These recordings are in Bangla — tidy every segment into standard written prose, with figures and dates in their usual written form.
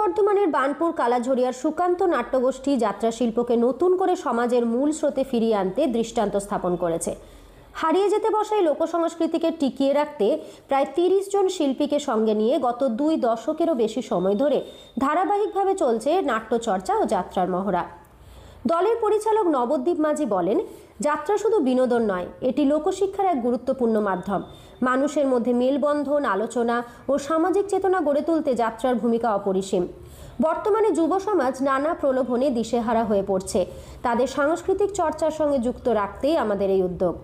বর্ধমানের বানপুর কালাঝরিয়ার সুকান্ত নাট্যগোষ্ঠী যাত্রা শিল্পকে নতুন করে সমাজের মূল স্রোতে ফিরিয়ে আনতে দৃষ্টান্ত স্থাপন করেছে। হারিয়ে যেতে বসা এই লোকসংস্কৃতিকে টিকিয়ে রাখতে প্রায় 30 জন শিল্পীকে সঙ্গে নিয়ে গত 2 দশকেরও বেশি সময় ধরে ধারাবাহিকভাবে চলছে নাট্যচর্চা ও যাত্রার মহড়া। দলের পরিচালক নবদ্বীপ মাঝি বলেন, যাত্রা শুধু বিনোদন নয়, এটি লোকশিক্ষার এক গুরুত্বপূর্ণ মাধ্যম। মানুষের মধ্যে মেলবন্ধন, আলোচনা ও সামাজিক চেতনা গড়ে তুলতে যাত্রার ভূমিকা অপরিসীম। বর্তমানে যুব সমাজ নানা প্রলোভনে দিশেহারা হয়ে পড়ছে। তাদের সাংস্কৃতিক চর্চার সঙ্গে যুক্ত রাখতেই আমাদের এই উদ্যোগ।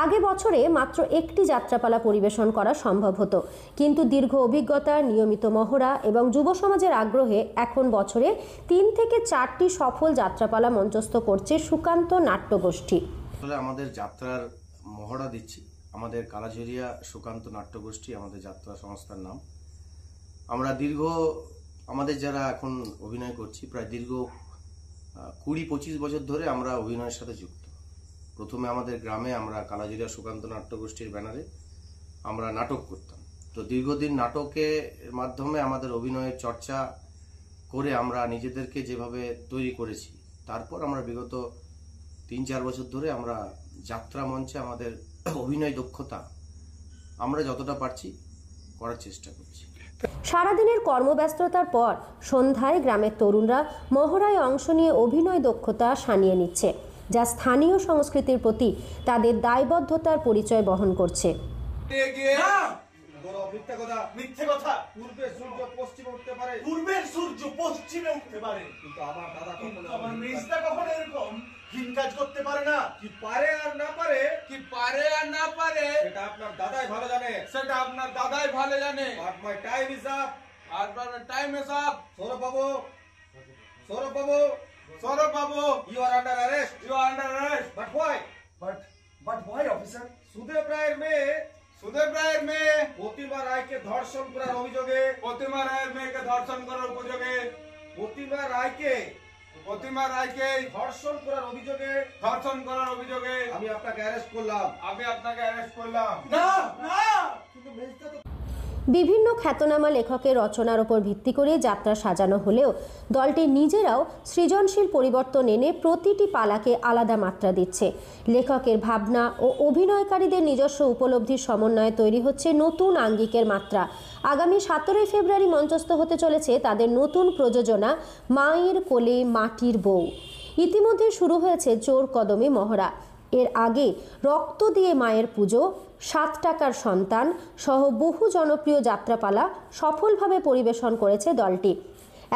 আগে বছরে মাত্র একটি যাত্রাপালা পরিবেশন করা সম্ভব হতো, কিন্তু দীর্ঘ অভিজ্ঞতা, নিয়মিত মহড়া এবং যুব সমাজের আগ্রহে এখন বছরে 3 থেকে 4টি সফল যাত্রাপালা মঞ্চস্থ করছে সুকান্ত নাট্যগোষ্ঠী। আমাদের যাত্রার মহড়া দিচ্ছি আমাদের কালাঝরিয়া সুকান্ত নাট্যগোষ্ঠী, আমাদের যাত্রা সংস্থার নাম। আমরা আমাদের যারা এখন অভিনয় করছি প্রায় দীর্ঘ 20-25 বছর ধরে আমরা অভিনয়ের সাথে যুক্ত। প্রথমে আমাদের গ্রামে আমরা কালাঝরিয়া সুকান্ত নাট্যগোষ্ঠীর ব্যানারে আমরা নাটক করতাম। তো দীর্ঘদিন নাটকের মাধ্যমে আমাদের অভিনয়ের চর্চা করে আমরা নিজেদেরকে যেভাবে তৈরি করেছি, তারপর আমরা বিগত 3-4 বছর ধরে আমরা যাত্রা মঞ্চে আমাদের অভিনয় দক্ষতা আমরা যতটা পারছি করার চেষ্টা করছি। সারাদিনের কর্মব্যস্ততার পর সন্ধ্যায় গ্রামের তরুণরা মহড়ায় অংশ নিয়ে অভিনয় দক্ষতা সানিয়ে নিচ্ছে, যা স্থানীয় সংস্কৃতির প্রতি তাদের দায়বদ্ধতার পরিচয় বহন করছে। পূর্বের সূর্য পশ্চিমে উঠতে পারে, কিন্তু আমার দাদা আমার মেজদা কখনো এরকম হীন কাজ করতে পারে না। কি পারে আর না পারে সেটা আপনার দাদাই ভালো জানে, But my time is up. Sourav Babu, you are under arrest. But why? But why, officer? Sudeb রায়ের মেয়ে প্রতিমা রায়কে ধর্ষণ করার অভিযোগে প্রতিমা রায়কে ধর্ষণ করার অভিযোগে আমি আপনাকে অ্যারেস্ট করলাম। না কিন্তু মেজদা তো বিভিন্ন খ্যাতনামা লেখকের রচনার ওপর ভিত্তি করে যাত্রা সাজানো হলেও দলটি নিজেরাও সৃজনশীল পরিবর্তন এনে প্রতিটি পালাকে আলাদা মাত্রা দিচ্ছে। লেখকের ভাবনা ও অভিনয়কারীদের নিজস্ব উপলব্ধির সমন্বয়ে তৈরি হচ্ছে নতুন আঙ্গিকের মাত্রা। আগামী 17 ফেব্রুয়ারি মঞ্চস্থ হতে চলেছে তাদের নতুন প্রযোজনা মায়ের কোলে মাটির বউ। ইতিমধ্যে শুরু হয়েছে চোর কদমে মহড়া। এর আগে রক্ত দিয়ে মায়ের পুজো, 7 টাকার সন্তান সহ বহু জনপ্রিয় যাত্রাপালা সফলভাবে পরিবেশন করেছে দলটি।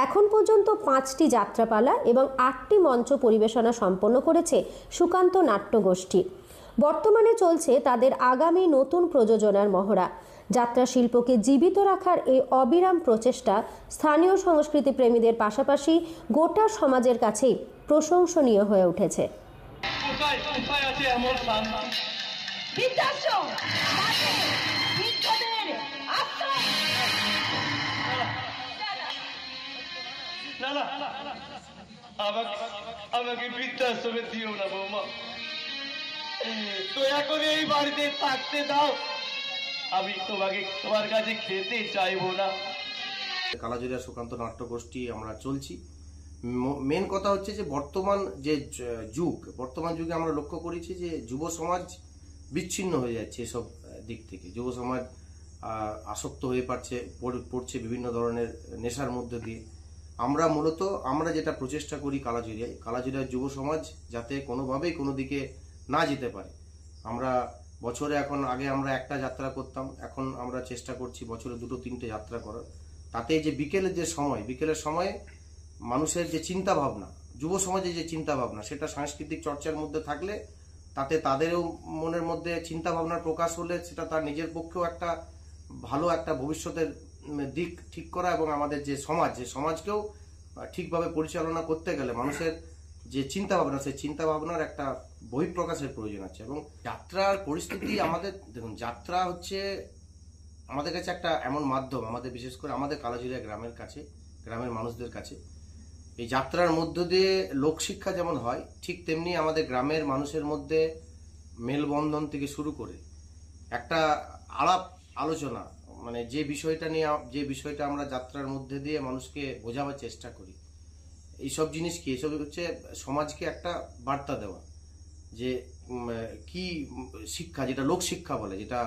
এখন পর্যন্ত 5টি যাত্রাপালা এবং 8টি মঞ্চ পরিবেশনা সম্পন্ন করেছে সুকান্ত নাট্যগোষ্ঠী। বর্তমানে চলছে তাদের আগামী নতুন প্রযোজনার মহড়া। যাত্রা শিল্পকে জীবিত রাখার এই অবিরাম প্রচেষ্টা স্থানীয় সংস্কৃতি প্রেমীদের পাশাপাশি গোটা সমাজের কাছেই প্রশংসনীয় হয়ে উঠেছে। আমাকে বৃদ্ধাশ্রমে দিও না বৌমা, দয়া করে এই বাড়িতে থাকতে দাও। আমি তোমার কাছে খেতে চাইবো না। কালাঝরিয়া সুকান্ত নাট্যগোষ্ঠী আমরা চলছি। মেন কথা হচ্ছে যে বর্তমান যুগে আমরা লক্ষ্য করেছি যে যুব সমাজ বিচ্ছিন্ন হয়ে যাচ্ছে। এসব দিক থেকে যুব সমাজ আসক্ত হয়ে পড়ছে বিভিন্ন ধরনের নেশার মধ্যে দিয়ে। আমরা যেটা প্রচেষ্টা করি কালাঝরিয়ার যুব সমাজ যাতে কোনোভাবেই কোনো দিকে না যেতে পারে। আমরা বছরে আগে আমরা একটা যাত্রা করতাম, এখন আমরা চেষ্টা করছি বছরে 2-3টে যাত্রা করার। তাতে যে বিকেলের সময়ে মানুষের যে চিন্তা ভাবনা, যুব সমাজের যে চিন্তা ভাবনা, সেটা সাংস্কৃতিক চর্চার মধ্যে থাকলে তাতে তাদেরও মনের মধ্যে চিন্তা ভাবনার প্রকাশ হলে সেটা তার নিজের পক্ষেও একটা ভালো একটা ভবিষ্যতের দিক ঠিক করা এবং আমাদের যে সমাজকেও ঠিকভাবে পরিচালনা করতে গেলে মানুষের যে চিন্তা ভাবনা, সেই চিন্তা ভাবনার একটা বহিঃপ্রকাশের প্রয়োজন আছে। এবং যাত্রার পরিস্থিতি দেখুন, যাত্রা হচ্ছে আমাদের কাছে একটা এমন মাধ্যম, বিশেষ করে আমাদের কালাঝরিয়া গ্রামের মানুষদের কাছে এই যাত্রার মধ্য দিয়ে লোকশিক্ষা যেমন হয়, ঠিক তেমনি আমাদের গ্রামের মানুষের মধ্যে মেলবন্ধন থেকে শুরু করে একটা আলাপ আলোচনা মানে যে বিষয়টা আমরা যাত্রার মধ্যে দিয়ে মানুষকে বোঝাবার চেষ্টা করি, এইসব জিনিস কি, এসব হচ্ছে সমাজকে একটা বার্তা দেওয়া যে কি শিক্ষা, যেটা লোক শিক্ষা বলে, যেটা